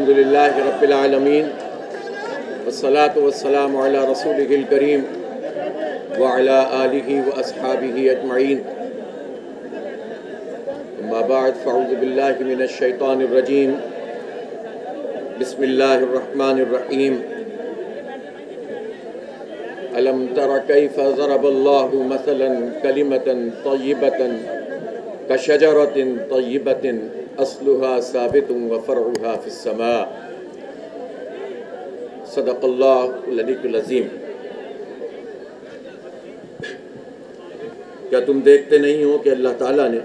الحمدللہ رب العالمین والصلاة والسلام علی رسولہ الکریم وعلی آلہ واصحابہ اجمعین اما بعد فاعوذ باللہ من الشیطان الرجیم بسم اللہ الرحمن الرحیم ألم تر كيف ضرب الله مثلا كلمة طيبة كشجرة طيبة أصلها ثابت وفرعها في السماء صدق الله العلی العظیم۔ کیا تم دیکھتے نہیں ہو کہ اللہ تعالیٰ نے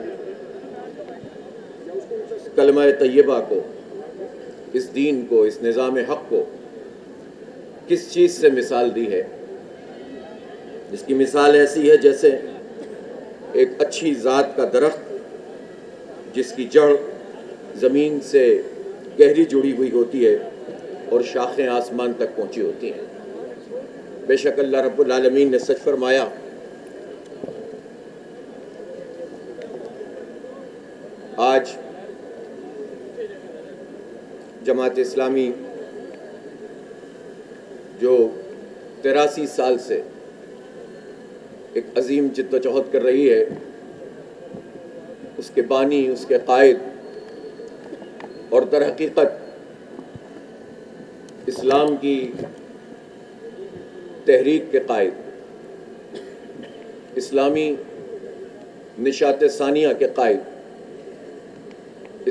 کلمہ طیبہ کو، اس دین کو، اس نظام حق کو کس چیز سے مثال دی ہے؟ جس کی مثال ایسی ہے جیسے ایک اچھی ذات کا درخت جس کی جڑ زمین سے گہری جڑی ہوئی ہوتی ہے اور شاخیں آسمان تک پہنچی ہوتی ہیں۔ بے شک اللہ رب العالمین نے سچ فرمایا۔ آج جماعت اسلامی جو 83 سال سے ایک عظیم جد و جہد کر رہی ہے، اس کے بانی، اس کے قائد اور در حقیقت اسلام کی تحریک کے قائد، اسلامی نشاط ثانیہ کے قائد،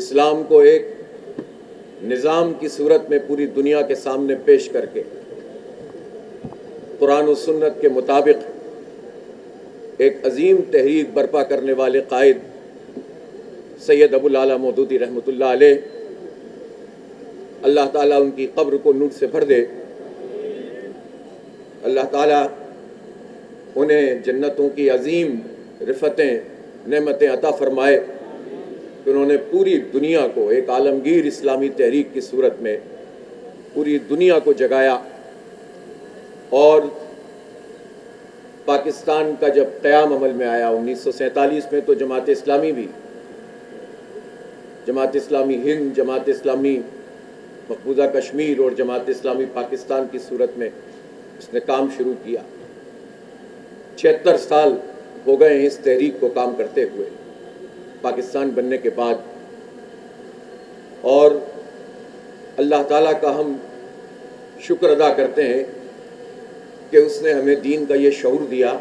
اسلام کو ایک نظام کی صورت میں پوری دنیا کے سامنے پیش کر کے قرآن و سنت کے مطابق ایک عظیم تحریک برپا کرنے والے قائد سید ابو العلا مودودی رحمۃ اللہ علیہ، اللہ تعالیٰ ان کی قبر کو نور سے بھر دے، اللہ تعالیٰ انہیں جنتوں کی عظیم رفتیں، نعمتیں عطا فرمائے کہ انہوں نے پوری دنیا کو ایک عالمگیر اسلامی تحریک کی صورت میں پوری دنیا کو جگایا، اور پاکستان کا جب قیام عمل میں آیا 1947 میں، تو جماعت اسلامی بھی، جماعت اسلامی ہند، جماعت اسلامی مقبوضہ کشمیر اور جماعت اسلامی پاکستان کی صورت میں اس نے کام شروع کیا۔ 76 سال ہو گئے ہیں اس تحریک کو کام کرتے ہوئے پاکستان بننے کے بعد، اور اللہ تعالیٰ کا ہم شکر ادا کرتے ہیں کہ اس نے ہمیں دین کا یہ شعور دیا،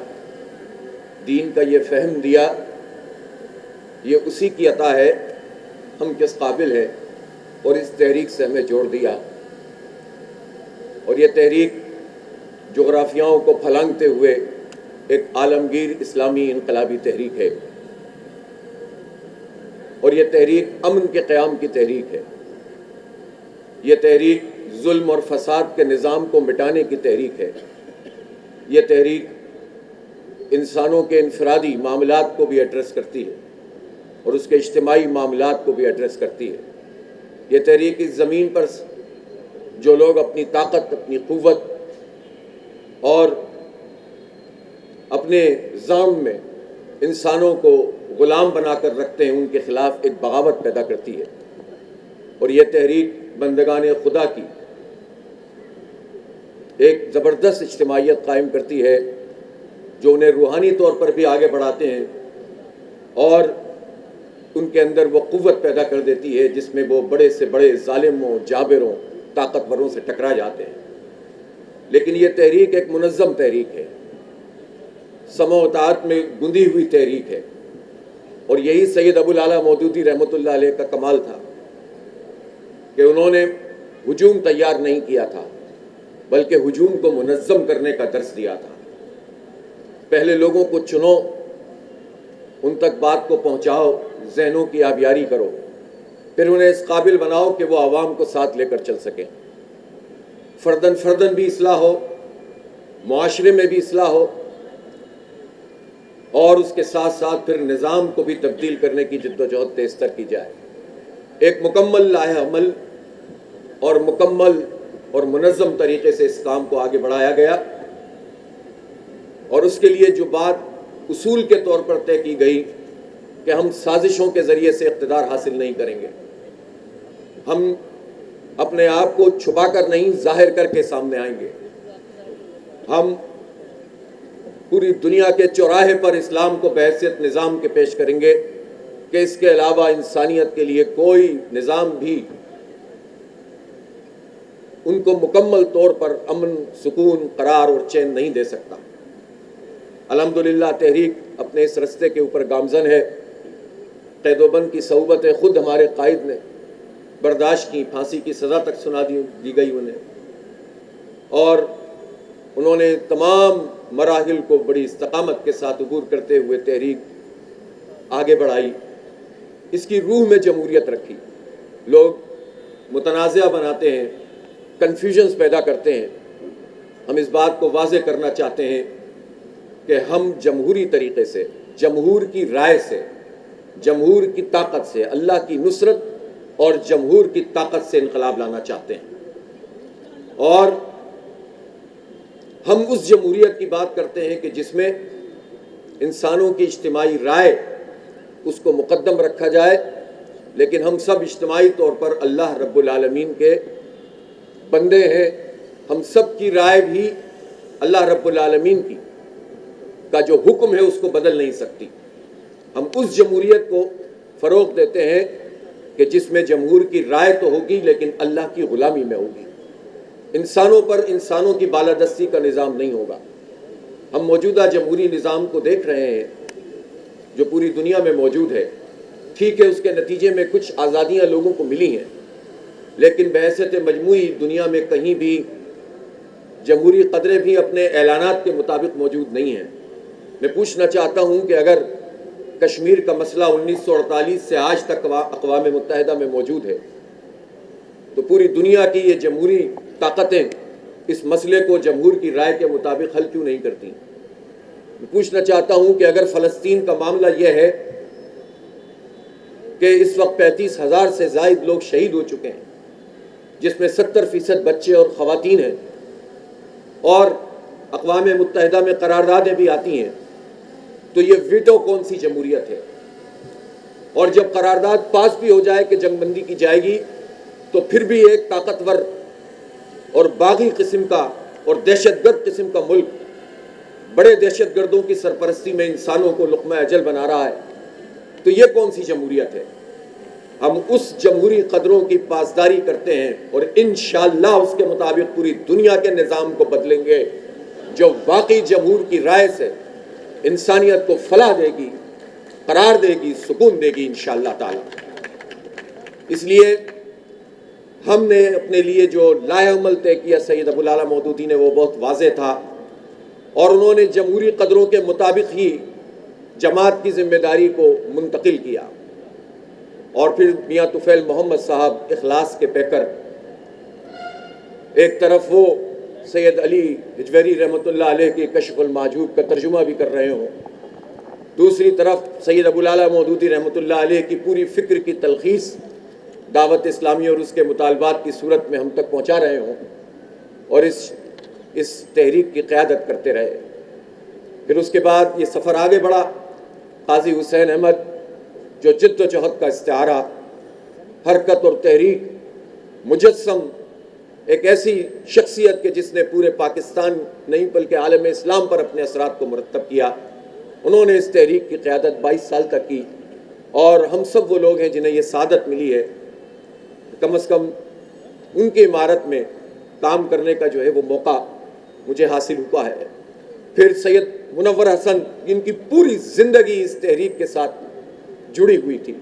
دین کا یہ فہم دیا، یہ اسی کی عطا ہے، ہم کس قابل ہیں، اور اس تحریک سے ہمیں جوڑ دیا۔ اور یہ تحریک جغرافیاؤں کو پھلانگتے ہوئے ایک عالمگیر اسلامی انقلابی تحریک ہے، اور یہ تحریک امن کے قیام کی تحریک ہے، یہ تحریک ظلم اور فساد کے نظام کو مٹانے کی تحریک ہے، یہ تحریک انسانوں کے انفرادی معاملات کو بھی ایڈریس کرتی ہے اور اس کے اجتماعی معاملات کو بھی ایڈریس کرتی ہے۔ یہ تحریک اس زمین پر جو لوگ اپنی طاقت، اپنی قوت اور اپنے ظلم میں انسانوں کو غلام بنا کر رکھتے ہیں، ان کے خلاف ایک بغاوت پیدا کرتی ہے، اور یہ تحریک بندگان خدا کی ایک زبردست اجتماعیت قائم کرتی ہے جو انہیں روحانی طور پر بھی آگے بڑھاتے ہیں، اور ان کے اندر وہ قوت پیدا کر دیتی ہے جس میں وہ بڑے سے بڑے ظالموں، جابروں، طاقتوروں سے ٹکرا جاتے ہیں۔ لیکن یہ تحریک ایک منظم تحریک ہے، سمع و اطاعت میں گندھی ہوئی تحریک ہے، اور یہی سید ابو العلا مودودی رحمۃ اللہ علیہ کا کمال تھا کہ انہوں نے ہجوم تیار نہیں کیا تھا، بلکہ ہجوم کو منظم کرنے کا درس دیا تھا۔ پہلے لوگوں کو چنو، ان تک بات کو پہنچاؤ، ذہنوں کی آبیاری کرو، پھر انہیں اس قابل بناؤ کہ وہ عوام کو ساتھ لے کر چل سکیں، فردن فردن بھی اصلاح ہو، معاشرے میں بھی اصلاح ہو، اور اس کے ساتھ ساتھ پھر نظام کو بھی تبدیل کرنے کی جد و جہد تیز تر کی جائے۔ ایک مکمل لائحہ عمل اور مکمل اور منظم طریقے سے اس کام کو آگے بڑھایا گیا، اور اس کے لیے جو بات اصول کے طور پر طے کی گئی کہ ہم سازشوں کے ذریعے سے اقتدار حاصل نہیں کریں گے، ہم اپنے آپ کو چھپا کر نہیں ظاہر کر کے سامنے آئیں گے۔ ہم پوری دنیا کے چوراہے پر اسلام کو بحیثیت نظام کے پیش کریں گے کہ اس کے علاوہ انسانیت کے لیے کوئی نظام بھی ان کو مکمل طور پر امن، سکون، قرار اور چین نہیں دے سکتا۔ الحمدللہ تحریک اپنے اس رستے کے اوپر گامزن ہے۔ قید و بند کی صعوبتیں خود ہمارے قائد نے برداشت کی، پھانسی کی سزا تک سنا دی گئی انہیں، اور انہوں نے تمام مراحل کو بڑی استقامت کے ساتھ عبور کرتے ہوئے تحریک آگے بڑھائی، اس کی روح میں جمہوریت رکھی۔ لوگ متنازعہ بناتے ہیں، کنفیوژنز پیدا کرتے ہیں۔ ہم اس بات کو واضح کرنا چاہتے ہیں کہ ہم جمہوری طریقے سے، جمہور کی رائے سے، جمہور کی طاقت سے، اللہ کی نصرت اور جمہور کی طاقت سے انقلاب لانا چاہتے ہیں، اور ہم اس جمہوریت کی بات کرتے ہیں کہ جس میں انسانوں کی اجتماعی رائے اس کو مقدم رکھا جائے، لیکن ہم سب اجتماعی طور پر اللہ رب العالمین کے بندے ہیں۔ ہم سب کی رائے بھی اللہ رب العالمین کا جو حکم ہے اس کو بدل نہیں سکتی۔ ہم اس جمہوریت کو فروغ دیتے ہیں کہ جس میں جمہور کی رائے تو ہوگی لیکن اللہ کی غلامی میں ہوگی، انسانوں پر انسانوں کی بالادستی کا نظام نہیں ہوگا۔ ہم موجودہ جمہوری نظام کو دیکھ رہے ہیں جو پوری دنیا میں موجود ہے۔ ٹھیک ہے، اس کے نتیجے میں کچھ آزادیاں لوگوں کو ملی ہیں، لیکن بحیثیت مجموعی دنیا میں کہیں بھی جمہوری قدریں بھی اپنے اعلانات کے مطابق موجود نہیں ہیں۔ میں پوچھنا چاہتا ہوں کہ اگر کشمیر کا مسئلہ 1948 سے آج تک اقوام متحدہ میں موجود ہے تو پوری دنیا کی یہ جمہوری طاقتیں اس مسئلے کو جمہور کی رائے کے مطابق حل کیوں نہیں کرتی؟ میں پوچھنا چاہتا ہوں کہ اگر فلسطین کا معاملہ یہ ہے کہ اس وقت 35,000 سے زائد لوگ شہید ہو چکے ہیں، جس میں 70% بچے اور خواتین ہیں، اور اقوام متحدہ میں قراردادیں بھی آتی ہیں، تو یہ ویٹو کون سی جمہوریت ہے؟ اور جب قرارداد پاس بھی ہو جائے کہ جنگ بندی کی جائے گی تو پھر بھی ایک طاقتور اور باغی قسم کا اور دہشت گرد قسم کا ملک بڑے دہشت گردوں کی سرپرستی میں انسانوں کو لقمہ اجل بنا رہا ہے، تو یہ کون سی جمہوریت ہے؟ ہم اس جمہوری قدروں کی پاسداری کرتے ہیں اور انشاءاللہ اس کے مطابق پوری دنیا کے نظام کو بدلیں گے جو واقعی جمہور کی رائے سے انسانیت کو فلاح دے گی، قرار دے گی، سکون دے گی انشاءاللہ تعالی۔ اس لیے ہم نے اپنے لیے جو لائحہ عمل طے کیا سید ابو العلا مودودی نے، وہ بہت واضح تھا، اور انہوں نے جمہوری قدروں کے مطابق ہی جماعت کی ذمہ داری کو منتقل کیا، اور پھر میاں طفیل محمد صاحب اخلاص کے پیکر، ایک طرف وہ سید علی حجویری رحمۃ اللہ علیہ کے کشف المحجوب کا ترجمہ بھی کر رہے ہوں، دوسری طرف سید ابو العلا مودودی رحمۃ اللہ علیہ کی پوری فکر کی تلخیص دعوت اسلامی اور اس کے مطالبات کی صورت میں ہم تک پہنچا رہے ہوں، اور اس تحریک کی قیادت کرتے رہے۔ پھر اس کے بعد یہ سفر آگے بڑھا۔ قاضی حسین احمد جو جد و جہد کا استعارہ، حرکت اور تحریک، مجسم، ایک ایسی شخصیت کہ جس نے پورے پاکستان نہیں بلکہ عالم اسلام پر اپنے اثرات کو مرتب کیا، انہوں نے اس تحریک کی قیادت 22 سال تک کی، اور ہم سب وہ لوگ ہیں جنہیں یہ سعادت ملی ہے کم از کم ان کی عمارت میں کام کرنے کا جو ہے وہ موقع مجھے حاصل ہوا ہے۔ پھر سید منور حسن، جن کی پوری زندگی اس تحریک کے ساتھ جڑی ہوئی تھی،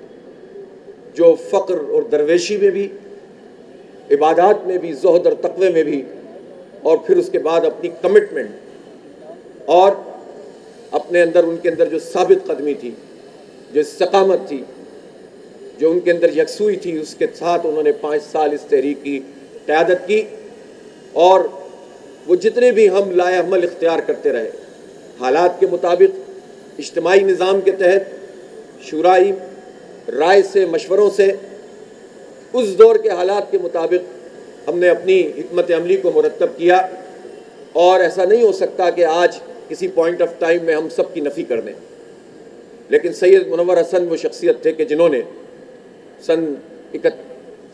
جو فقر اور درویشی میں بھی، عبادات میں بھی، زہد اور تقوی میں بھی، اور پھر اس کے بعد اپنی کمٹمنٹ اور اپنے اندر، ان کے اندر جو ثابت قدمی تھی، جو استقامت تھی، جو ان کے اندر یکسوئی تھی، اس کے ساتھ انہوں نے 5 سال اس تحریک کی قیادت کی، اور وہ جتنے بھی ہم لائحہ عمل اختیار کرتے رہے، حالات کے مطابق، اجتماعی نظام کے تحت، شورائی رائے سے، مشوروں سے، اس دور کے حالات کے مطابق ہم نے اپنی حکمت عملی کو مرتب کیا، اور ایسا نہیں ہو سکتا کہ آج کسی پوائنٹ آف ٹائم میں ہم سب کی نفی کر دیں۔ لیکن سید منور حسن وہ شخصیت تھے کہ جنہوں نے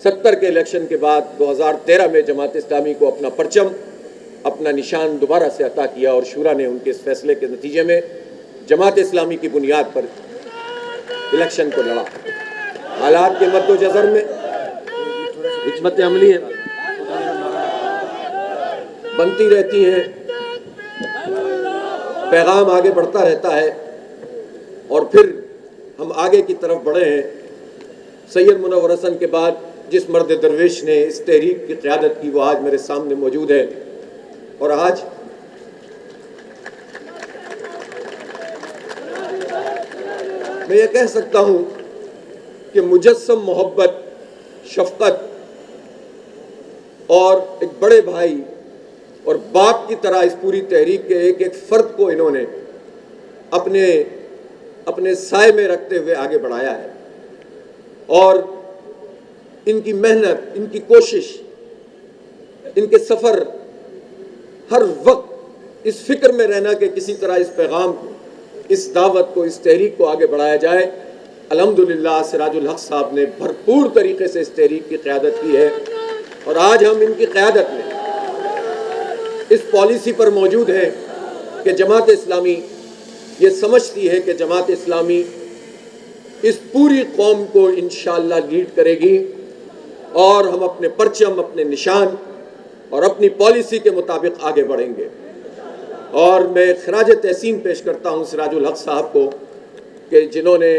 70 کے الیکشن کے بعد 2013 میں جماعت اسلامی کو اپنا پرچم، اپنا نشان دوبارہ سے عطا کیا اور شورا نے ان کے اس فیصلے کے نتیجے میں جماعت اسلامی کی بنیاد پر الیکشن کو لڑا۔ حالات کے مد و نظر میں حکمت عملی بنتی رہتی ہیں، پیغام آگے بڑھتا رہتا ہے اور پھر ہم آگے کی طرف بڑھے ہیں۔ سید منور حسن کے بعد جس مرد درویش نے اس تحریک کی قیادت کی وہ آج میرے سامنے موجود ہے، اور آج میں یہ کہہ سکتا ہوں کہ مجسم محبت، شفقت اور ایک بڑے بھائی اور باپ کی طرح اس پوری تحریک کے ایک ایک فرد کو انہوں نے اپنے سائے میں رکھتے ہوئے آگے بڑھایا ہے، اور ان کی محنت، ان کی کوشش، ان کے سفر، ہر وقت اس فکر میں رہنا کہ کسی طرح اس پیغام کو، اس دعوت کو، اس تحریک کو آگے بڑھایا جائے۔ الحمدللہ سراج الحق صاحب نے بھرپور طریقے سے اس تحریک کی قیادت کی ہے، اور آج ہم ان کی قیادت میں اس پالیسی پر موجود ہیں کہ جماعت اسلامی یہ سمجھتی ہے کہ جماعت اسلامی اس پوری قوم کو انشاءاللہ لیڈ کرے گی، اور ہم اپنے پرچم، اپنے نشان اور اپنی پالیسی کے مطابق آگے بڑھیں گے۔ اور میں خراج تحسین پیش کرتا ہوں سراج الحق صاحب کو کہ جنہوں نے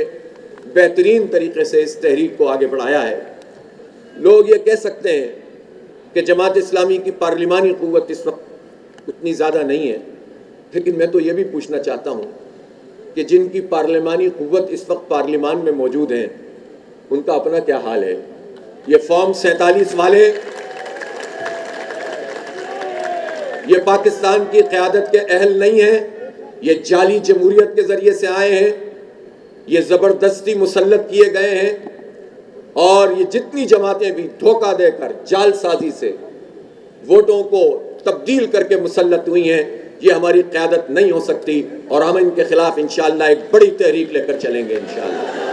بہترین طریقے سے اس تحریک کو آگے بڑھایا ہے۔ لوگ یہ کہہ سکتے ہیں کہ جماعت اسلامی کی پارلیمانی قوت اس وقت اتنی زیادہ نہیں ہے، لیکن میں تو یہ بھی پوچھنا چاہتا ہوں کہ جن کی پارلیمانی قوت اس وقت پارلیمان میں موجود ہیں ان کا اپنا کیا حال ہے؟ یہ فارم 47 والے، یہ پاکستان کی قیادت کے اہل نہیں ہیں، یہ جعلی جمہوریت کے ذریعے سے آئے ہیں، یہ زبردستی مسلط کیے گئے ہیں، اور یہ جتنی جماعتیں بھی دھوکہ دے کر جال سازی سے ووٹوں کو تبدیل کر کے مسلط ہوئی ہیں، یہ ہماری قیادت نہیں ہو سکتی، اور ہم ان کے خلاف انشاءاللہ ایک بڑی تحریک لے کر چلیں گے انشاءاللہ۔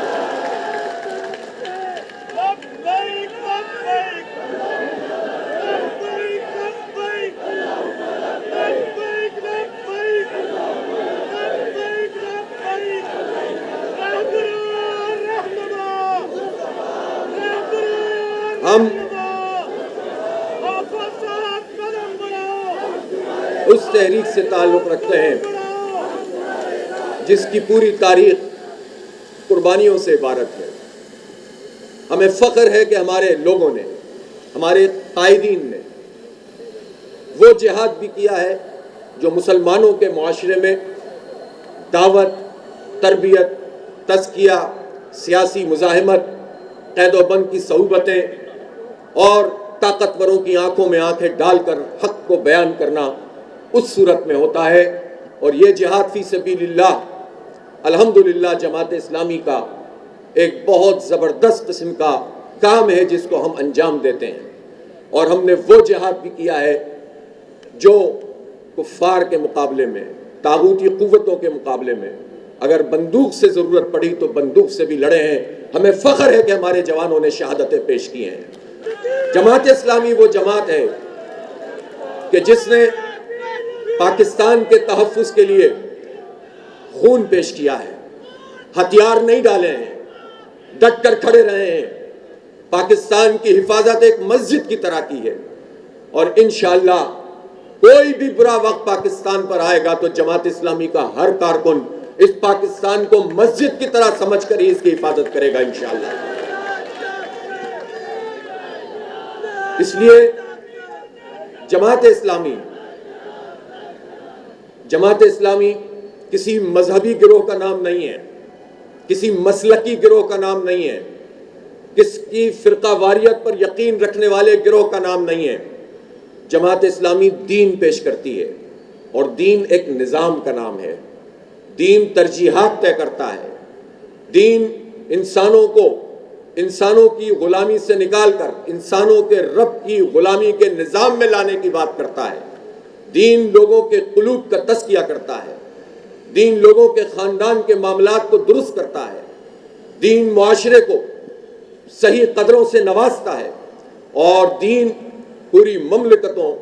ہم اس تحریک سے تعلق رکھتے ہیں جس کی پوری تاریخ قربانیوں سے عبارت ہے۔ ہمیں فخر ہے کہ ہمارے لوگوں نے، ہمارے قائدین نے وہ جہاد بھی کیا ہے جو مسلمانوں کے معاشرے میں دعوت، تربیت، تزکیہ، سیاسی مزاحمت، قید و بند کی صعوبتیں اور طاقتوروں کی آنکھوں میں آنکھیں ڈال کر حق کو بیان کرنا اس صورت میں ہوتا ہے، اور یہ جہاد فی سبیل اللہ الحمدللہ جماعت اسلامی کا ایک بہت زبردست قسم کا کام ہے جس کو ہم انجام دیتے ہیں، اور ہم نے وہ جہاد بھی کیا ہے جو کفار کے مقابلے میں، طاغوتی قوتوں کے مقابلے میں اگر بندوق سے ضرورت پڑی تو بندوق سے بھی لڑے ہیں۔ ہمیں فخر ہے کہ ہمارے جوانوں نے شہادتیں پیش کی ہیں۔ جماعت اسلامی وہ جماعت ہے کہ جس نے پاکستان کے تحفظ کے لیے خون پیش کیا ہے، ہتھیار نہیں ڈالے ہیں، ڈٹ کر کھڑے رہے ہیں، پاکستان کی حفاظت ایک مسجد کی طرح کی ہے، اور انشاءاللہ کوئی بھی برا وقت پاکستان پر آئے گا تو جماعت اسلامی کا ہر کارکن اس پاکستان کو مسجد کی طرح سمجھ کر ہی اس کی حفاظت کرے گا انشاءاللہ۔ اس لیے جماعت اسلامی کسی مذہبی گروہ کا نام نہیں ہے، کسی مسلکی گروہ کا نام نہیں ہے، کسی فرقہ واریت پر یقین رکھنے والے گروہ کا نام نہیں ہے۔ جماعت اسلامی دین پیش کرتی ہے، اور دین ایک نظام کا نام ہے۔ دین ترجیحات طے کرتا ہے۔ دین انسانوں کی غلامی سے نکال کر انسانوں کے رب کی غلامی کے نظام میں لانے کی بات کرتا ہے۔ دین لوگوں کے قلوب کا تزکیہ کرتا ہے۔ دین لوگوں کے خاندان کے معاملات کو درست کرتا ہے۔ دین معاشرے کو صحیح قدروں سے نوازتا ہے اور دین پوری مملکتوں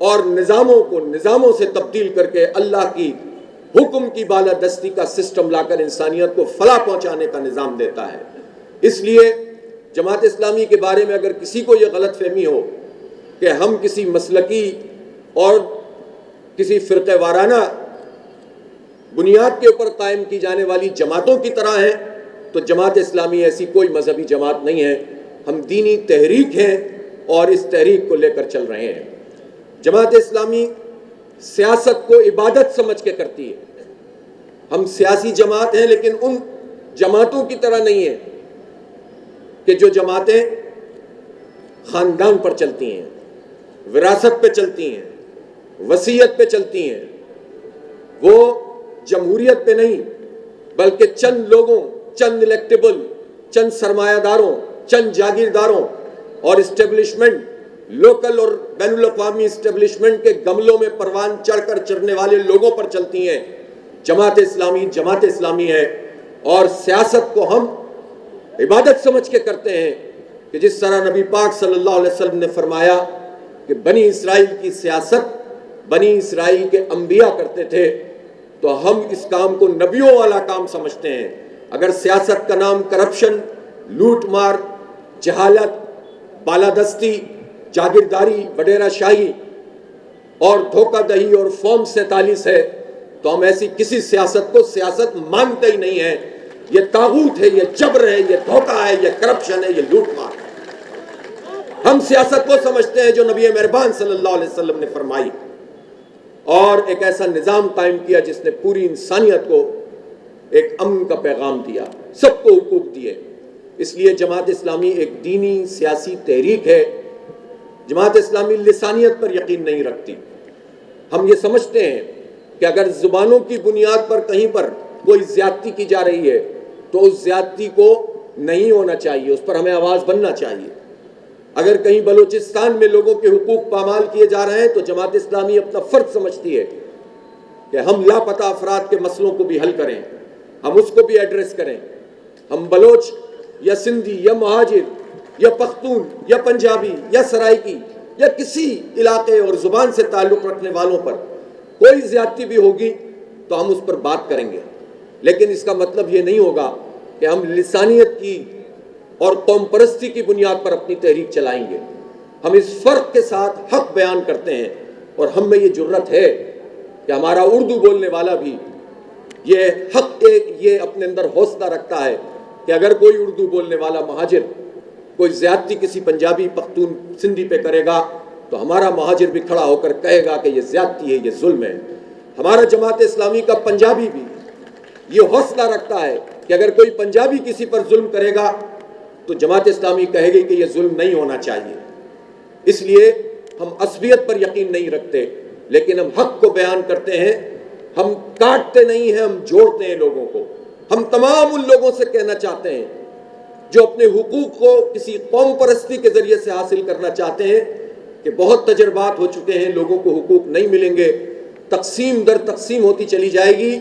اور نظاموں سے تبدیل کر کے اللہ کی حکم کی بالادستی کا سسٹم لا کر انسانیت کو فلاح پہنچانے کا نظام دیتا ہے۔ اس لیے جماعت اسلامی کے بارے میں اگر کسی کو یہ غلط فہمی ہو کہ ہم کسی مسلکی اور کسی فرقہ وارانہ بنیاد کے اوپر قائم کی جانے والی جماعتوں کی طرح ہیں، تو جماعت اسلامی ایسی کوئی مذہبی جماعت نہیں ہے۔ ہم دینی تحریک ہیں اور اس تحریک کو لے کر چل رہے ہیں۔ جماعت اسلامی سیاست کو عبادت سمجھ کے کرتی ہے۔ ہم سیاسی جماعت ہیں لیکن ان جماعتوں کی طرح نہیں ہیں کہ جو جماعتیں خاندان پر چلتی ہیں، وراثت پہ چلتی ہیں، وصیت پہ چلتی ہیں۔ وہ جمہوریت پہ نہیں بلکہ چند لوگوں، چند الیکٹیبل، چند سرمایہ داروں، چند جاگیرداروں اور اسٹیبلشمنٹ، لوکل اور بین الاقوامی اسٹیبلشمنٹ کے گملوں میں پروان چڑھ کر چڑھنے والے لوگوں پر چلتی ہیں۔ جماعت اسلامی ہے اور سیاست کو ہم عبادت سمجھ کے کرتے ہیں کہ جس طرح نبی پاک صلی اللہ علیہ وسلم نے فرمایا کہ بنی اسرائیل کی سیاست بنی اسرائیل کے انبیاء کرتے تھے، تو ہم اس کام کو نبیوں والا کام سمجھتے ہیں۔ اگر سیاست کا نام کرپشن، لوٹ مار، جہالت، بالادستی، جاگیرداری، وڈیرہ شاہی اور دھوکہ دہی اور فارم 47 ہے تو ہم ایسی کسی سیاست کو سیاست مانتے ہی نہیں ہیں۔ یہ طاغوت ہے، یہ جبر ہے، یہ دھوکہ ہے، یہ کرپشن ہے، یہ لوٹ مار ہے۔ ہم سیاست کو سمجھتے ہیں جو نبی مہربان صلی اللہ علیہ وسلم نے فرمائی اور ایک ایسا نظام قائم کیا جس نے پوری انسانیت کو ایک امن کا پیغام دیا، سب کو حقوق دیے۔ اس لیے جماعت اسلامی ایک دینی سیاسی تحریک ہے۔ جماعت اسلامی لسانیت پر یقین نہیں رکھتی۔ ہم یہ سمجھتے ہیں کہ اگر زبانوں کی بنیاد پر کہیں پر کوئی زیادتی کی جا رہی ہے تو اس زیادتی کو نہیں ہونا چاہیے، اس پر ہمیں آواز بننا چاہیے۔ اگر کہیں بلوچستان میں لوگوں کے حقوق پامال کیے جا رہے ہیں تو جماعت اسلامی اپنا فرض سمجھتی ہے کہ ہم لاپتہ افراد کے مسئلوں کو بھی حل کریں، ہم اس کو بھی ایڈریس کریں۔ ہم بلوچ یا سندھی یا مہاجر یا پختون یا پنجابی یا سرائکی یا کسی علاقے اور زبان سے تعلق رکھنے والوں پر کوئی زیادتی بھی ہوگی تو ہم اس پر بات کریں گے، لیکن اس کا مطلب یہ نہیں ہوگا کہ ہم لسانیت کی اور قوم پرستی کی بنیاد پر اپنی تحریک چلائیں گے۔ ہم اس فرق کے ساتھ حق بیان کرتے ہیں اور ہم میں یہ جرت ہے کہ ہمارا اردو بولنے والا بھی یہ حق یہ اپنے اندر حوصلہ رکھتا ہے کہ اگر کوئی اردو بولنے والا مہاجر کوئی زیادتی کسی پنجابی، پختون، سندھی پہ کرے گا تو ہمارا مہاجر بھی کھڑا ہو کر کہے گا کہ یہ زیادتی ہے، یہ ظلم ہے۔ ہمارا جماعت اسلامی کا پنجابی بھی یہ حوصلہ رکھتا ہے کہ اگر کوئی پنجابی کسی پر ظلم کرے گا تو جماعت اسلامی کہے گی کہ یہ ظلم نہیں ہونا چاہیے۔ اس لیے ہم عصبیت پر یقین نہیں رکھتے لیکن ہم حق کو بیان کرتے ہیں۔ ہم کاٹتے نہیں ہیں، ہم جوڑتے ہیں لوگوں کو۔ ہم تمام ان لوگوں سے کہنا چاہتے ہیں جو اپنے حقوق کو کسی قوم پرستی کے ذریعے سے حاصل کرنا چاہتے ہیں کہ بہت تجربات ہو چکے ہیں، لوگوں کو حقوق نہیں ملیں گے، تقسیم در تقسیم ہوتی چلی جائے گی،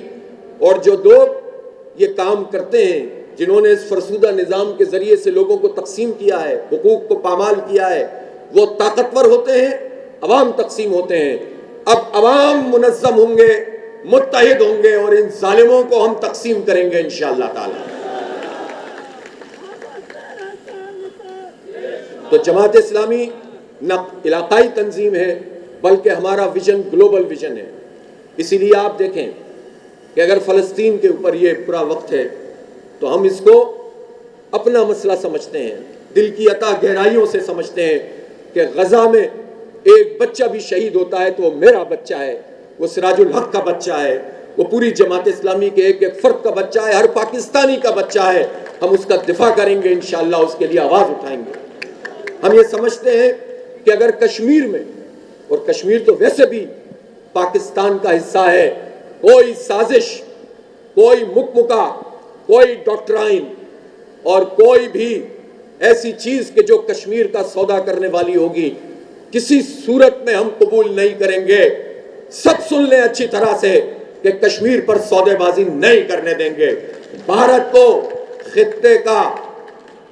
اور جو لوگ یہ کام کرتے ہیں، جنہوں نے اس فرسودہ نظام کے ذریعے سے لوگوں کو تقسیم کیا ہے، حقوق کو پامال کیا ہے، وہ طاقتور ہوتے ہیں، عوام تقسیم ہوتے ہیں۔ اب عوام منظم ہوں گے، متحد ہوں گے اور ان ظالموں کو ہم تقسیم کریں گے انشاءاللہ تعالی۔ تو جماعت اسلامی نہ علاقائی تنظیم ہے بلکہ ہمارا ویژن گلوبل ویژن ہے۔ اسی لیے آپ دیکھیں کہ اگر فلسطین کے اوپر یہ برا وقت ہے تو ہم اس کو اپنا مسئلہ سمجھتے ہیں، دل کی عطا گہرائیوں سے سمجھتے ہیں کہ غزہ میں ایک بچہ بھی شہید ہوتا ہے تو وہ میرا بچہ ہے، وہ سراج الحق کا بچہ ہے، وہ پوری جماعت اسلامی کے ایک ایک فرد کا بچہ ہے، ہر پاکستانی کا بچہ ہے۔ ہم اس کا دفاع کریں گے انشاءاللہ، اس کے لیے آواز اٹھائیں گے۔ ہم یہ سمجھتے ہیں کہ اگر کشمیر میں، اور کشمیر تو ویسے بھی پاکستان کا حصہ ہے، کوئی سازش، کوئی مکمکہ، کوئی ڈاکٹرائن اور کوئی بھی ایسی چیز کہ جو کشمیر کا سودا کرنے والی ہوگی، کسی صورت میں ہم قبول نہیں کریں گے۔ سب سن لیں اچھی طرح سے کہ کشمیر پر سودے بازی نہیں کرنے دیں گے۔ بھارت کو خطے کا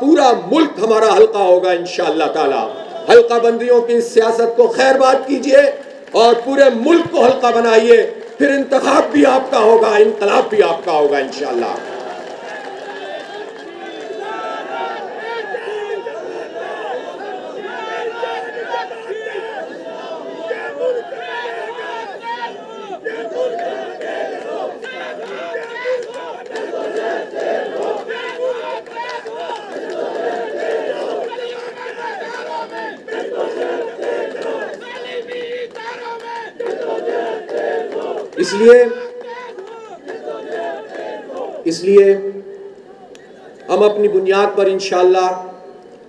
پورا ملک ہمارا حلقہ ہوگا انشاءاللہ تعالی۔ حلقہ بندیوں کی سیاست کو خیر بات کیجئے اور پورے ملک کو حلقہ بنائیے، پھر انتخاب بھی آپ کا ہوگا، انقلاب بھی آپ کا ہوگا انشاءاللہ۔ اس لیے ہم اپنی بنیاد پر انشاءاللہ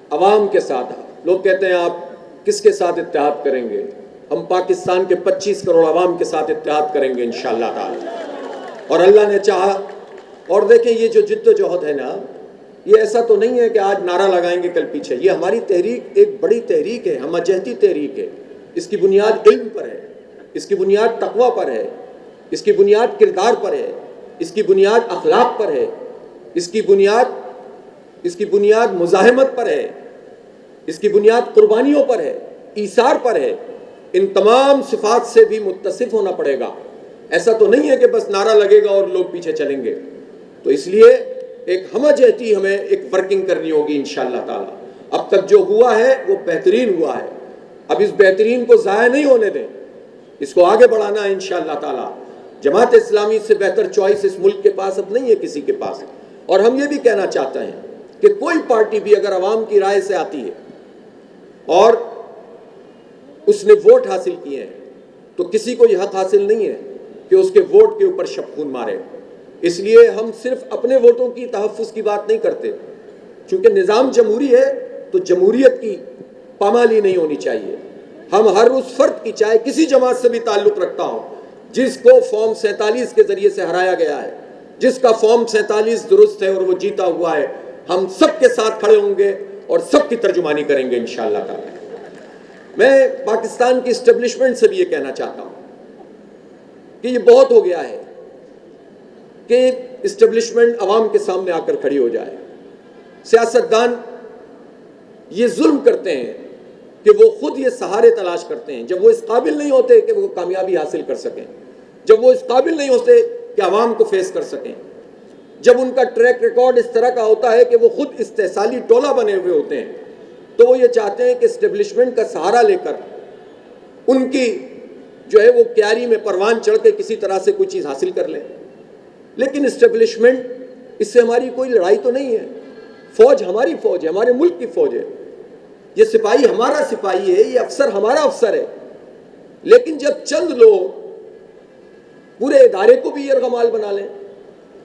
عوام کے ساتھ، لوگ کہتے ہیں آپ کس کے ساتھ اتحاد کریں گے؟ ہم پاکستان کے 25 کروڑ عوام کے ساتھ اتحاد کریں گے انشاءاللہ تعالی، اور اللہ نے چاہا۔ اور دیکھیں یہ جو جد و جہد ہے نا، یہ ایسا تو نہیں ہے کہ آج نعرہ لگائیں گے کل پیچھے، یہ ہماری تحریک ایک بڑی تحریک ہے، ہمہ جہتی تحریک ہے۔ اس کی بنیاد علم پر ہے، اس کی بنیاد تقوی پر ہے، اس کی بنیاد کردار پر ہے، اس کی بنیاد اخلاق پر ہے، اس کی بنیاد مزاحمت پر ہے، اس کی بنیاد قربانیوں پر ہے، ایثار پر ہے۔ ان تمام صفات سے بھی متصف ہونا پڑے گا۔ ایسا تو نہیں ہے کہ بس نعرہ لگے گا اور لوگ پیچھے چلیں گے۔ تو اس لیے ایک ہمہ جہتی ہمیں ایک ورکنگ کرنی ہوگی انشاءاللہ تعالی۔ اب تک جو ہوا ہے وہ بہترین ہوا ہے، اب اس بہترین کو ضائع نہیں ہونے دیں، اس کو آگے بڑھانا ہے انشاءاللہ تعالی۔ جماعت اسلامی سے بہتر چوائس اس ملک کے پاس اب نہیں ہے کسی کے پاس۔ اور ہم یہ بھی کہنا چاہتے ہیں کہ کوئی پارٹی بھی اگر عوام کی رائے سے آتی ہے اور اس نے ووٹ حاصل کیے ہیں تو کسی کو یہ حق حاصل نہیں ہے کہ اس کے ووٹ کے اوپر شبخون مارے۔ اس لیے ہم صرف اپنے ووٹوں کی تحفظ کی بات نہیں کرتے، چونکہ نظام جمہوری ہے تو جمہوریت کی پامالی نہیں ہونی چاہیے۔ ہم ہر اس فرد کی، چاہے کسی جماعت سے بھی تعلق رکھتا ہو، جس کو فارم 47 کے ذریعے سے ہرایا گیا ہے، جس کا فارم 47 درست ہے اور وہ جیتا ہوا ہے، ہم سب کے ساتھ کھڑے ہوں گے اور سب کی ترجمانی کریں گے انشاءاللہ تعالی۔ میں پاکستان کی اسٹیبلشمنٹ سے بھی یہ کہنا چاہتا ہوں کہ یہ بہت ہو گیا ہے کہ اسٹیبلشمنٹ عوام کے سامنے آ کر کھڑی ہو جائے۔ سیاستدان یہ ظلم کرتے ہیں کہ وہ خود یہ سہارے تلاش کرتے ہیں جب وہ اس قابل نہیں ہوتے کہ وہ کامیابی حاصل کر سکیں، جب وہ اس قابل نہیں ہوتے کہ عوام کو فیس کر سکیں، جب ان کا ٹریک ریکارڈ اس طرح کا ہوتا ہے کہ وہ خود استحصالی ٹولہ بنے ہوئے ہوتے ہیں، تو وہ یہ چاہتے ہیں کہ اسٹیبلشمنٹ کا سہارا لے کر ان کی جو ہے وہ کیاری میں پروان چڑھ کے کسی طرح سے کوئی چیز حاصل کر لیں۔ لیکن اسٹیبلشمنٹ، اس سے ہماری کوئی لڑائی تو نہیں ہے۔ فوج ہماری فوج ہے، ہمارے ملک کی فوج ہے، یہ سپاہی ہمارا سپاہی ہے، یہ افسر ہمارا افسر ہے۔ لیکن جب چند لوگ پورے ادارے کو بھی یرغمال بنا لیں،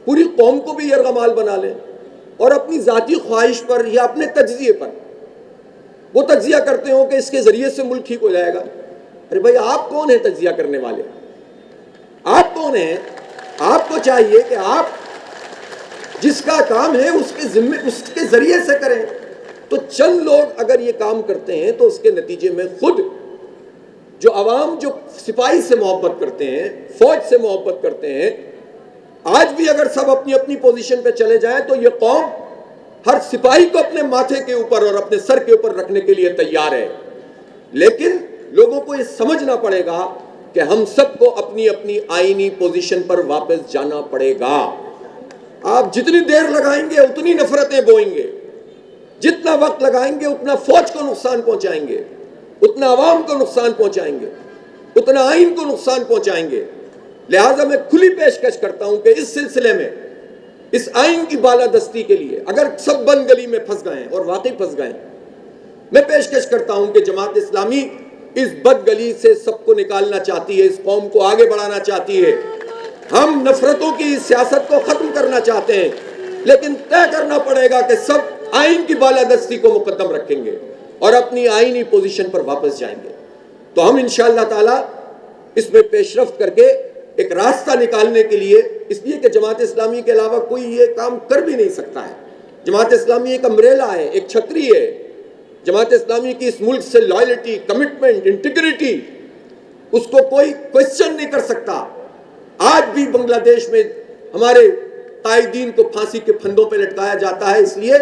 پوری قوم کو بھی یرغمال بنا لیں اور اپنی ذاتی خواہش پر یا اپنے تجزیے پر وہ تجزیہ کرتے ہوں کہ اس کے ذریعے سے ملک ٹھیک ہو جائے گا، ارے بھائی آپ کون ہیں تجزیہ کرنے والے؟ آپ کون ہیں؟ آپ کو چاہیے کہ آپ جس کا کام ہے اس کے ذریعے سے کریں۔ تو چند لوگ اگر یہ کام کرتے ہیں تو اس کے نتیجے میں خود جو عوام جو سپاہی سے محبت کرتے ہیں، فوج سے محبت کرتے ہیں، آج بھی اگر سب اپنی اپنی پوزیشن پہ چلے جائیں تو یہ قوم ہر سپاہی کو اپنے ماتھے کے اوپر اور اپنے سر کے اوپر رکھنے کے لیے تیار ہے۔ لیکن لوگوں کو یہ سمجھنا پڑے گا کہ ہم سب کو اپنی اپنی آئینی پوزیشن پر واپس جانا پڑے گا۔ آپ جتنی دیر لگائیں گے اتنی نفرتیں بوئیں گے، جتنا وقت لگائیں گے اتنا فوج کو نقصان پہنچائیں گے، اتنا عوام کو نقصان پہنچائیں گے، اتنا آئین کو نقصان پہنچائیں گے۔ لہٰذا میں کھلی پیشکش کرتا ہوں کہ اس سلسلے میں اس آئین کی بالادستی کے لیے اگر سب بند گلی میں پھنس گئے اور واقعی پھنس گئے، میں پیشکش کرتا ہوں کہ جماعت اسلامی اس بد گلی سے سب کو نکالنا چاہتی ہے، اس قوم کو آگے بڑھانا چاہتی ہے۔ ہم نفرتوں کی سیاست کو ختم کرنا چاہتے ہیں، لیکن طے کرنا پڑے گا کہ سب آئین کی بالادستی کو مقدم رکھیں گے اور اپنی آئینی پوزیشن پر واپس جائیں گے۔ تو ہم انشاءاللہ تعالی اس میں پیش رفت کر کے ایک راستہ نکالنے کے لیے، اس لیے کہ جماعت اسلامی کے علاوہ کوئی یہ کام کر بھی نہیں سکتا ہے۔ جماعت اسلامی ایک امبریلا ہے، ایک چھتری ہے۔ جماعت اسلامی کی اس ملک سے لائلٹی، کمٹمنٹ، انٹیگریٹی، اس کو کوئی کوئسچن نہیں کر سکتا۔ آج بھی بنگلہ دیش میں ہمارے قائدین کو پھانسی کے پھندوں پہ لٹکایا جاتا ہے اس لیے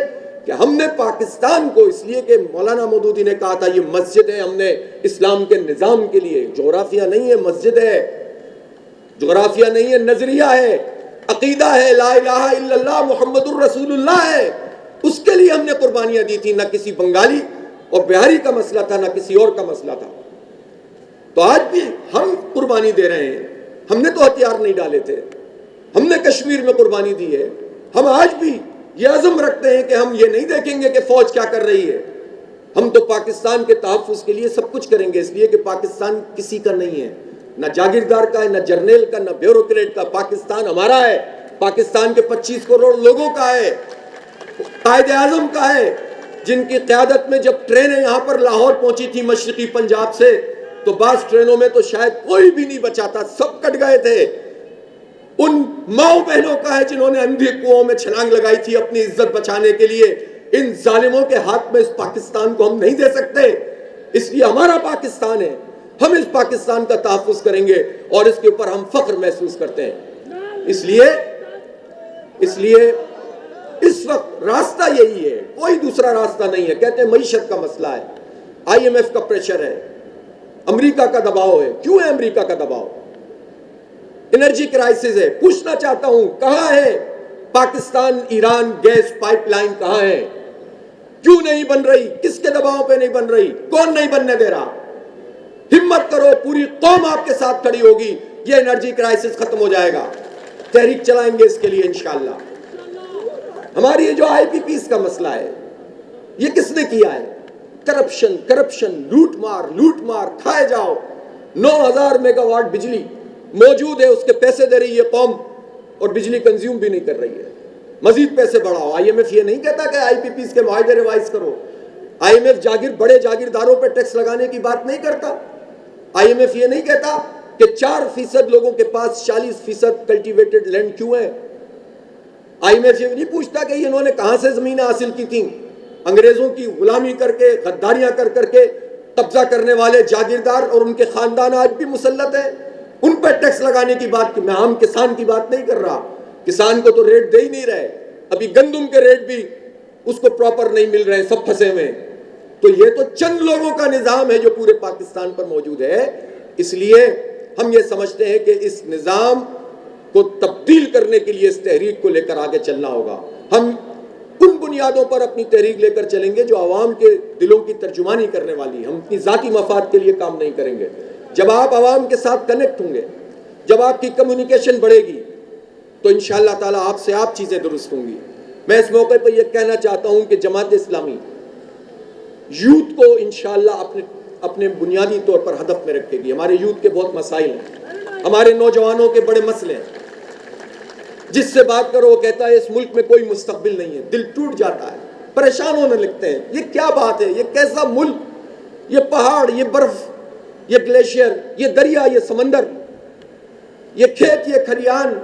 کہ ہم نے پاکستان کو اس لیے کہ مولانا مودودی نے کہا تھا یہ مسجد ہے، ہم نے اسلام کے نظام کے لیے، جغرافیہ نہیں ہے، مسجد ہے، جغرافیہ نہیں ہے، نظریہ ہے، عقیدہ ہے، لا الہ الا اللہ محمد الرسول اللہ ہے، اس کے لیے ہم نے قربانیاں دی تھی، نہ کسی بنگالی اور بہاری کا مسئلہ تھا، نہ کسی اور کا مسئلہ تھا۔ تو آج بھی ہم قربانی دے رہے ہیں، ہم نے تو ہتھیار نہیں ڈالے تھے، ہم نے کشمیر میں قربانی دی ہے، ہم آج بھی یہ عزم رکھتے ہیں کہ ہم یہ نہیں دیکھیں گے کہ فوج کیا کر رہی ہے، ہم تو پاکستان کے تحفظ کے لیے سب کچھ کریں گے، اس لیے کہ پاکستان کسی کا نہیں ہے، نہ جاگیردار کا ہے، نہ جرنیل کا، نہ بیوروکریٹ کا، پاکستان ہمارا ہے، پاکستان کے 25 کروڑ لوگوں کا ہے، قائد اعظم کا ہے، جن کی قیادت میں جب ٹرینیں یہاں پر لاہور پہنچی تھی مشرقی پنجاب سے، تو بعض ٹرینوں میں تو شاید کوئی بھی نہیں بچا تھا، سب کٹ گئے تھے، ان ماؤں بہنوں کا ہے جنہوں نے اندھی کنوؤں میں چھلانگ لگائی تھی اپنی عزت بچانے کے لیے۔ ان ظالموں کے ہاتھ میں اس پاکستان کو ہم نہیں دے سکتے، اس لیے ہمارا پاکستان ہے، ہم اس پاکستان کا تحفظ کریں گے اور اس کے اوپر ہم فخر محسوس کرتے ہیں۔ اس لیے اس وقت راستہ یہی ہے، کوئی دوسرا راستہ نہیں ہے۔ کہتے ہیں معیشت کا مسئلہ ہے، آئی ایم ایف کا پریشر ہے، امریکہ کا دباؤ ہے۔ کیوں ہے امریکہ کا دباؤ؟ انرجی کرائسس ہے۔ پوچھنا چاہتا ہوں کہاں ہے Pakistan Iran gas pipeline, کہاں ہے؟ کیوں نہیں بن رہی؟ کس کے دباؤ پہ نہیں بن رہی؟ کون نہیں بننے دے رہا؟ ہمت کرو، پوری قوم آپ کے ساتھ کھڑی ہوگی، یہ انرجی کرائسس ختم ہو جائے گا۔ تحریک چلائیں گے اس کے لیے انشاءاللہ۔ ہماری یہ جو آئی پی پیز کا مسئلہ ہے، یہ کس نے کیا ہے؟ کرپشن، لوٹ مار، کھائے جاؤ۔ 9000 میگا واٹ بجلی موجود ہے، اس کے پیسے دے رہی ہے قوم اور بجلی کنزیوم بھی نہیں کر رہی ہے۔ مزید پیسے بڑھاؤ۔ آئی ایم ایف یہ نہیں کہتا کہ آئی پی پیز کے معاہدے ریوائز کرو۔ آئی ایم ایف بڑے جاگیرداروں پہ ٹیکس لگانے کی بات نہیں کرتا۔ آئی ایم ایف یہ نہیں کہتا کہ 4% لوگوں کے پاس 40% کلٹیویٹڈ لینڈ کیوں ہے۔ آئی ایم ایف یہ نہیں پوچھتا کہ انہوں نے کہاں سے زمینیں حاصل کی تھیں۔ انگریزوں کی غلامی کر کے، غداریاں کر کے قبضہ کرنے والے جاگیردار اور ان کے خاندان آج بھی مسلط ہیں، ان پر ٹیکس لگانے کی بات کی۔ میں عام کسان کی بات نہیں کر رہا، کسان کو تو ریٹ دے ہی نہیں رہے، ابھی گندم کے ریٹ بھی اس کو پراپر نہیں مل رہے، سب پھنسے ہوئے ہیں۔ تو یہ تو چند لوگوں کا نظام ہے جو پورے پاکستان پر موجود ہے۔ اس لیے ہم یہ سمجھتے ہیں کہ اس نظام کو تبدیل کرنے کے لیے اس تحریک کو لے کر آگے چلنا ہوگا۔ ہم ان بنیادوں پر اپنی تحریک لے کر چلیں گے جو عوام کے دلوں کی ترجمانی کرنے والی۔ ہم اپنی ذاتی مفاد کے لیے کام نہیں کریں گے۔ جب آپ عوام کے ساتھ کنیکٹ ہوں گے، جب آپ کی کمیونیکیشن بڑھے گی، تو انشاءاللہ تعالیٰ آپ سے آپ چیزیں درست ہوں گی۔ میں اس موقع پر یہ کہنا چاہتا ہوں کہ جماعت اسلامی یوتھ کو انشاءاللہ اپنے بنیادی طور پر ہدف میں رکھے گی۔ ہمارے یوتھ کے بہت مسائل ہیں، ہمارے نوجوانوں کے بڑے مسئلے ہیں۔ جس سے بات کرو وہ کہتا ہے اس ملک میں کوئی مستقبل نہیں ہے، دل ٹوٹ جاتا ہے، پریشان ہونے لگتے ہیں۔ یہ کیا بات ہے؟ یہ کیسا ملک؟ یہ پہاڑ، یہ برف، یہ گلیشیئر، یہ دریا، یہ سمندر، یہ کھیت، یہ کھلیان،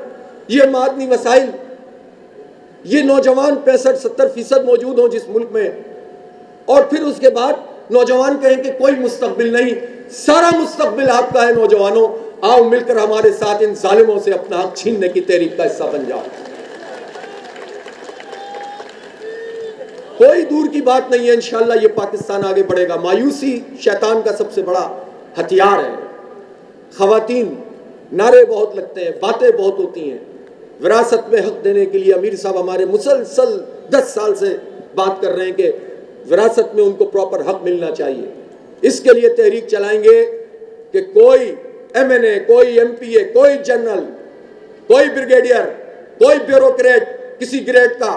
یہ معدنی وسائل، یہ نوجوان 65-70% موجود ہوں جس ملک میں، اور پھر اس کے بعد نوجوان کہیں کہ کوئی مستقبل نہیں۔ سارا مستقبل آپ کا ہے نوجوانوں، آؤ مل کر ہمارے ساتھ ان ظالموں سے اپنا حق چھیننے کی تحریک کا حصہ بن جاؤ۔ کوئی دور کی بات نہیں ہے، انشاءاللہ یہ پاکستان آگے بڑھے گا۔ مایوسی شیطان کا سب سے بڑا ہتھیار ہے۔ خواتین، نعرے بہت لگتے ہیں، باتیں بہت ہوتی ہیں، وراثت میں حق دینے کے لیے امیر صاحب ہمارے مسلسل 10 سال سے بات کر رہے ہیں کہ وراثت میں ان کو پراپر حق ملنا چاہیے۔ اس کے لیے تحریک چلائیں گے کہ کوئی ایم این اے، کوئی ایم پی اے، کوئی جنرل، کوئی بریگیڈیئر، کوئی بیوروکریٹ کسی گریڈ کا،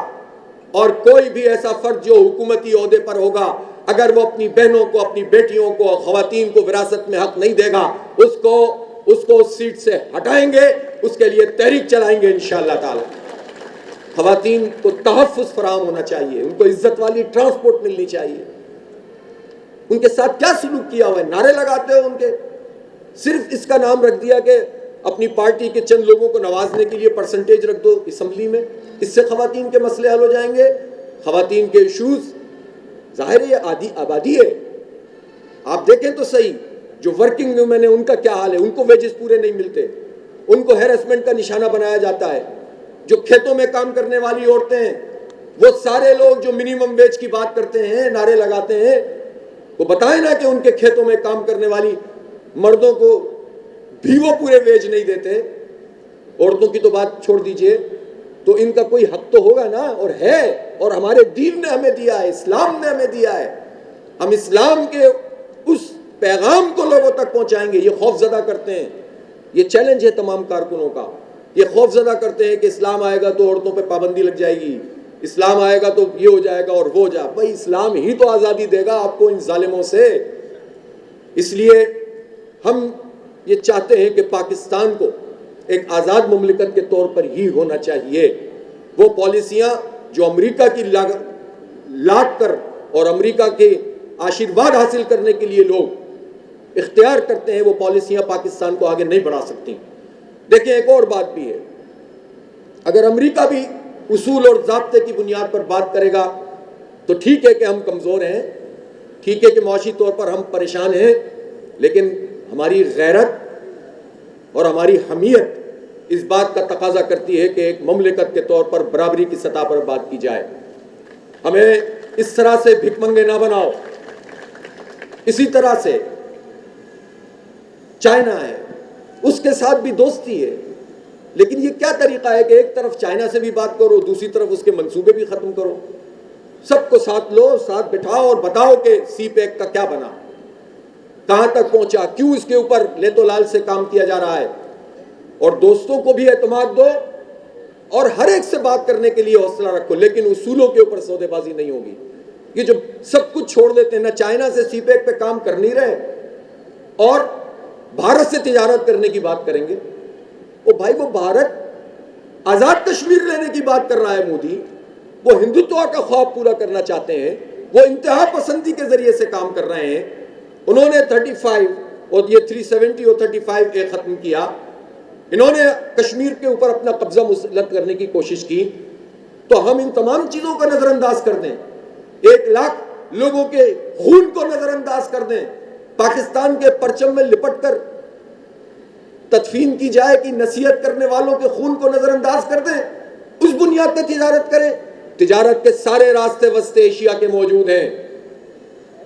اور کوئی بھی ایسا فرد جو حکومتی عہدے پر ہوگا، اگر وہ اپنی بہنوں کو، اپنی بیٹیوں کو، خواتین کو وراثت میں حق نہیں دے گا، اس کو اس سیٹ سے ہٹائیں گے۔ اس کے لیے تحریک چلائیں گے انشاءاللہ تعالی۔ خواتین کو تحفظ فراہم ہونا چاہیے، ان کو عزت والی ٹرانسپورٹ ملنی چاہیے۔ ان کے ساتھ کیا سلوک کیا ہوا ہے؟ نعرے لگاتے ہو ان کے، صرف اس کا نام رکھ دیا کہ اپنی پارٹی کے چند لوگوں کو نوازنے کے لیے پرسنٹیج رکھ دو اسمبلی میں، اس سے خواتین کے مسئلے حل ہو جائیں گے۔ خواتین کے ایشوز، ظاہر ہے یہ آبادی ہے، آپ دیکھیں تو صحیح، جو ورکنگ ویمن ہیں ان کا کیا حال ہے، ان کو ویجز پورے نہیں ملتے، ان کو ہیرسمنٹ کا نشانہ بنایا جاتا ہے۔ جو کھیتوں میں کام کرنے والی عورتیں ہیں، وہ سارے لوگ جو منیمم ویج کی بات کرتے ہیں، نعرے لگاتے ہیں، وہ بتائیں نا کہ ان کے کھیتوں میں کام کرنے والی مردوں کو بھی وہ پورے ویج نہیں دیتے، عورتوں کی تو بات چھوڑ دیجئے، تو ان کا کوئی حق تو ہوگا نا، اور ہے، اور ہمارے دین نے ہمیں دیا ہے، اسلام نے ہمیں دیا ہے، ہم اسلام کے اس پیغام کو لوگوں تک پہنچائیں گے۔ یہ خوف زدہ کرتے ہیں، یہ چیلنج ہے تمام کارکنوں کا، یہ خوف زدہ کرتے ہیں کہ اسلام آئے گا تو عورتوں پہ پابندی لگ جائے گی، اسلام آئے گا تو یہ ہو جائے گا اور وہ ہو جائے گا۔ بھائی اسلام ہی تو آزادی دے گا آپ کو ان ظالموں سے۔ اس لیے ہم یہ چاہتے ہیں کہ پاکستان کو ایک آزاد مملکت کے طور پر ہی ہونا چاہیے۔ وہ پالیسیاں جو امریکہ کی لاٹ کر اور امریکہ کے آشیرواد حاصل کرنے کے لیے لوگ اختیار کرتے ہیں، وہ پالیسیاں پاکستان کو آگے نہیں بڑھا سکتی۔ دیکھیں ایک اور بات بھی ہے، اگر امریکہ بھی اصول اور ضابطے کی بنیاد پر بات کرے گا تو ٹھیک ہے کہ ہم کمزور ہیں، ٹھیک ہے کہ معاشی طور پر ہم پریشان ہیں، لیکن ہماری غیرت اور ہماری حمیت اس بات کا تقاضا کرتی ہے کہ ایک مملکت کے طور پر برابری کی سطح پر بات کی جائے۔ ہمیں اس طرح سے بھک منگے نہ بناؤ۔ اسی طرح سے چائنا ہے، اس کے ساتھ بھی دوستی ہے، لیکن یہ کیا طریقہ ہے کہ ایک طرف چائنا سے بھی بات کرو، دوسری طرف اس کے منصوبے بھی ختم کرو؟ سب کو ساتھ لو، ساتھ بٹھاؤ اور بتاؤ کہ سی پیک کا کیا بنا، کہاں تک پہنچا، کیوں اس کے اوپر لیت و لال سے کام کیا جا رہا ہے، اور دوستوں کو بھی اعتماد دو اور ہر ایک سے بات کرنے کے لیے حوصلہ رکھو، لیکن اصولوں کے اوپر سودے بازی نہیں ہوگی۔ یہ جو سب کچھ چھوڑ دیتے ہیں، نہ چائنا سے سی پیک پہ کام کر نہیں رہے اور بھارت سے تجارت کرنے کی بات کریں گے۔ وہ بھائی وہ بھارت آزاد کشمیر لینے کی بات کر رہا ہے مودی، وہ ہندوتوا کا خواب پورا کرنا چاہتے ہیں، وہ انتہا پسندی کے ذریعے سے کام کر رہے ہیں۔ انہوں نے 35 اور یہ 370 اور 35A ختم کیا، انہوں نے کشمیر کے اوپر اپنا قبضہ مسلط کرنے کی کوشش کی، تو ہم ان تمام چیزوں کو نظر انداز کر دیں، 1 لاکھ لوگوں کے خون کو نظر انداز کر دیں، پاکستان کے پرچم میں لپٹ کر تدفین کی جائے کہ نصیحت کرنے والوں کے خون کو نظر انداز کر دیں، اس بنیاد پہ تجارت کریں؟ تجارت کے سارے راستے وسطے ایشیا کے موجود ہیں،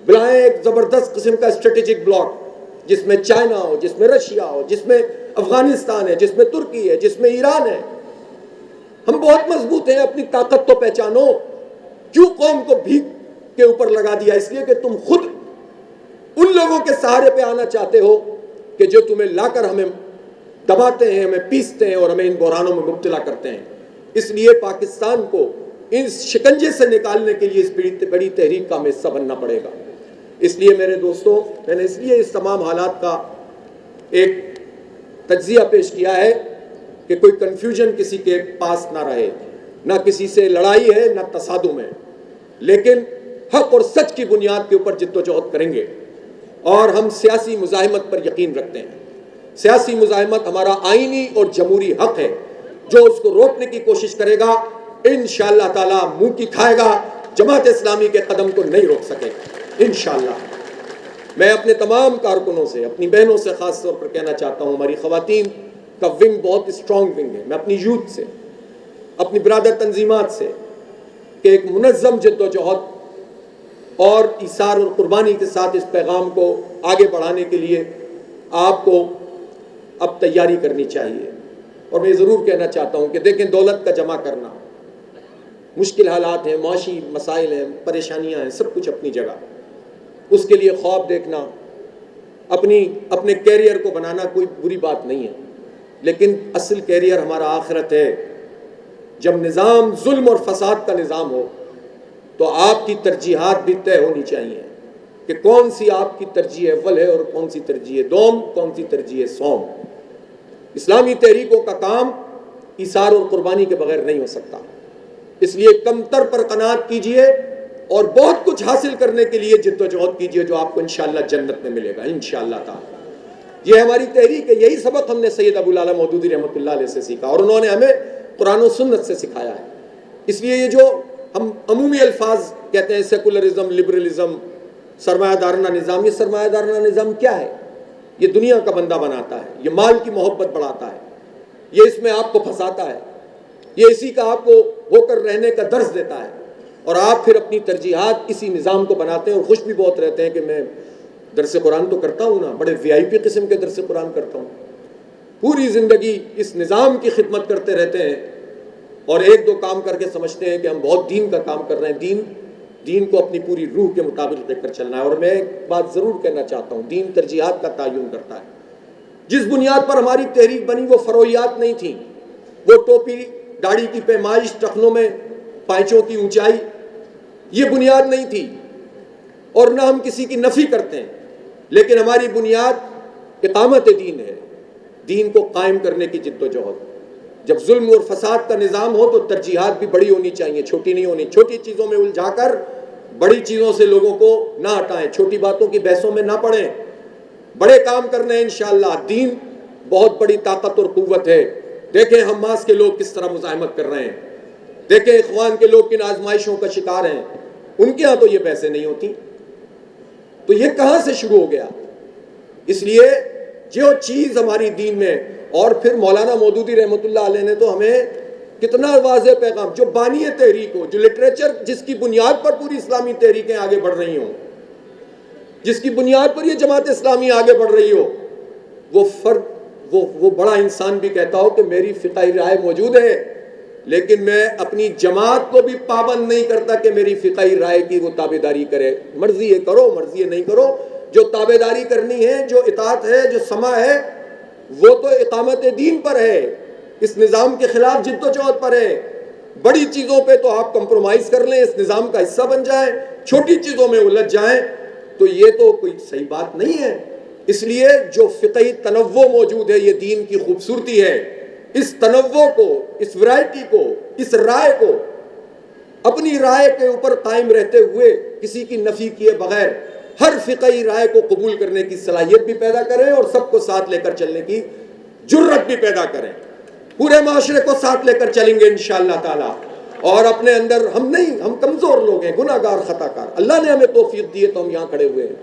بلائیں ایک زبردست قسم کا اسٹریٹجک بلاک جس میں چائنا ہو، جس میں رشیا ہو، جس میں افغانستان ہے، جس میں ترکی ہے، جس میں ایران ہے۔ ہم بہت مضبوط ہیں، اپنی طاقت تو پہچانو۔ کیوں قوم کو بھیک کے اوپر لگا دیا؟ اس لیے کہ تم خود ان لوگوں کے سہارے پہ آنا چاہتے ہو کہ جو تمہیں لا کر ہمیں دباتے ہیں، ہمیں پیستے ہیں اور ہمیں ان بحرانوں میں مبتلا کرتے ہیں۔ اس لیے پاکستان کو اس شکنجے سے نکالنے کے لیے اس بڑی تحریک کا ہمیں حصہ بننا پڑے گا۔ اس لیے میرے دوستوں، میں نے اس لیے اس تمام حالات کا ایک تجزیہ پیش کیا ہے کہ کوئی کنفیوژن کسی کے پاس نہ رہے، نہ کسی سے لڑائی ہے نہ تصادم ہے، لیکن حق اور سچ کی بنیاد کے اوپر جد و جہد کریں گے، اور ہم سیاسی مزاحمت پر یقین رکھتے ہیں۔ سیاسی مزاحمت ہمارا آئینی اور جمہوری حق ہے، جو اس کو روکنے کی کوشش کرے گا انشاءاللہ تعالی منہ کی کھائے گا، جماعت اسلامی کے قدم کو نہیں روک سکے گا انشاءاللہ۔ میں اپنے تمام کارکنوں سے، اپنی بہنوں سے خاص طور پر کہنا چاہتا ہوں، ہماری خواتین کا ونگ بہت اسٹرانگ ونگ ہے، میں اپنی یوتھ سے، اپنی برادر تنظیمات سے، کہ ایک منظم جد و جہد اور ایثار اور قربانی کے ساتھ اس پیغام کو آگے بڑھانے کے لیے آپ کو اب تیاری کرنی چاہیے۔ اور میں ضرور کہنا چاہتا ہوں کہ دیکھیں، دولت کا جمع کرنا، مشکل حالات ہیں، معاشی مسائل ہیں، پریشانیاں ہیں، سب کچھ اپنی جگہ، اس کے لیے خواب دیکھنا، اپنے کیریئر کو بنانا کوئی بری بات نہیں ہے، لیکن اصل کیریئر ہمارا آخرت ہے۔ جب نظام ظلم اور فساد کا نظام ہو تو آپ کی ترجیحات بھی طے ہونی چاہیے کہ کون سی آپ کی ترجیح اول ہے اور کون سی ترجیح دوم، کون سی ترجیح سوم۔ اسلامی تحریکوں کا کام ایثار اور قربانی کے بغیر نہیں ہو سکتا، اس لیے کم تر پر قناعت کیجئے اور بہت کچھ حاصل کرنے کے لیے جد و جہد کیجئے، جو آپ کو انشاءاللہ جنت میں ملے گا انشاءاللہ تعالی۔ یہ ہماری تحریک ہے، یہی سبق ہم نے سید ابو العلا مودودی رحمۃ اللہ علیہ سے سیکھا، اور انہوں نے ہمیں قرآن و سنت سے سکھایا ہے۔ اس لیے یہ جو ہم عمومی الفاظ کہتے ہیں، سیکولرزم، لبرلزم، سرمایہ دارانہ نظام، یہ سرمایہ دارانہ نظام کیا ہے؟ یہ دنیا کا بندہ بناتا ہے، یہ مال کی محبت بڑھاتا ہے، یہ اس میں آپ کو پھنساتا ہے۔ یہ اسی کا آپ کو ہو کر رہنے کا درس دیتا ہے، اور آپ پھر اپنی ترجیحات اسی نظام کو بناتے ہیں اور خوش بھی بہت رہتے ہیں کہ میں درس قرآن تو کرتا ہوں نا، بڑے VIP قسم کے درس قرآن کرتا ہوں، پوری زندگی اس نظام کی خدمت کرتے رہتے ہیں اور ایک دو کام کر کے سمجھتے ہیں کہ ہم بہت دین کا کام کر رہے ہیں۔ دین کو اپنی پوری روح کے مطابق لے کر چلنا ہے۔ اور میں ایک بات ضرور کہنا چاہتا ہوں، دین ترجیحات کا تعین کرتا ہے۔ جس بنیاد پر ہماری تحریک بنی وہ فروعیات نہیں تھیں، وہ ٹوپی داڑھی کی پیمائش، ٹخنوں میں پائچوں کی اونچائی، یہ بنیاد نہیں تھی، اور نہ ہم کسی کی نفی کرتے ہیں، لیکن ہماری بنیاد اقامت دین ہے، دین کو قائم کرنے کی جد و جہد۔ جب ظلم اور فساد کا نظام ہو تو ترجیحات بھی بڑی ہونی چاہیے، چھوٹی نہیں ہونی۔ چھوٹی چیزوں میں الجھا کر بڑی چیزوں سے لوگوں کو نہ ہٹائیں، چھوٹی باتوں کی بحثوں میں نہ پڑیں، بڑے کام کرنے ہیں انشاءاللہ۔ دین بہت بڑی طاقت اور قوت ہے۔ دیکھیں حماس کے لوگ کس طرح مزاحمت کر رہے ہیں، دیکھیں اخوان کے لوگ کن آزمائشوں کا شکار ہیں، ان کے ہاں تو یہ بحثیں نہیں ہوتی۔ تو یہ کہاں سے شروع ہو گیا؟ اس لیے جو چیز ہماری دین میں، اور پھر مولانا مودودی رحمۃ اللہ علیہ نے تو ہمیں کتنا واضح پیغام، جو بانی تحریک ہو، جو لٹریچر جس کی بنیاد پر پوری اسلامی تحریکیں آگے بڑھ رہی ہوں، جس کی بنیاد پر یہ جماعت اسلامی آگے بڑھ رہی ہو، وہ فرد وہ بڑا انسان بھی کہتا ہو کہ میری فقہی رائے موجود ہے، لیکن میں اپنی جماعت کو بھی پابند نہیں کرتا کہ میری فقہی رائے کی وہ تابعداری کرے۔ مرضی یہ کرو، مرضی یہ نہیں کرو، جو تابعداری کرنی ہے، جو اطاعت ہے، جو سماع ہے، وہ تو اقامت دین پر ہے، اس نظام کے خلاف جد و جہد پر ہے۔ بڑی چیزوں پہ تو آپ کمپرومائز کر لیں، اس نظام کا حصہ بن جائیں، چھوٹی چیزوں میں الجھ جائیں تو یہ تو کوئی صحیح بات نہیں ہے۔ اس لیے جو فقہی تنوع موجود ہے، یہ دین کی خوبصورتی ہے۔ اس تنوع کو، اس ورائٹی کو، اس رائے کو اپنی رائے کے اوپر قائم رہتے ہوئے کسی کی نفی کیے بغیر ہر فقہی رائے کو قبول کرنے کی صلاحیت بھی پیدا کریں اور سب کو ساتھ لے کر چلنے کی جرت بھی پیدا کریں۔ پورے معاشرے کو ساتھ لے کر چلیں گے انشاءاللہ تعالی، اور اپنے اندر ہم کمزور لوگ ہیں، گناہگار، خطا کار، اللہ نے ہمیں توفیق دی ہے تو ہم یہاں کھڑے ہوئے ہیں۔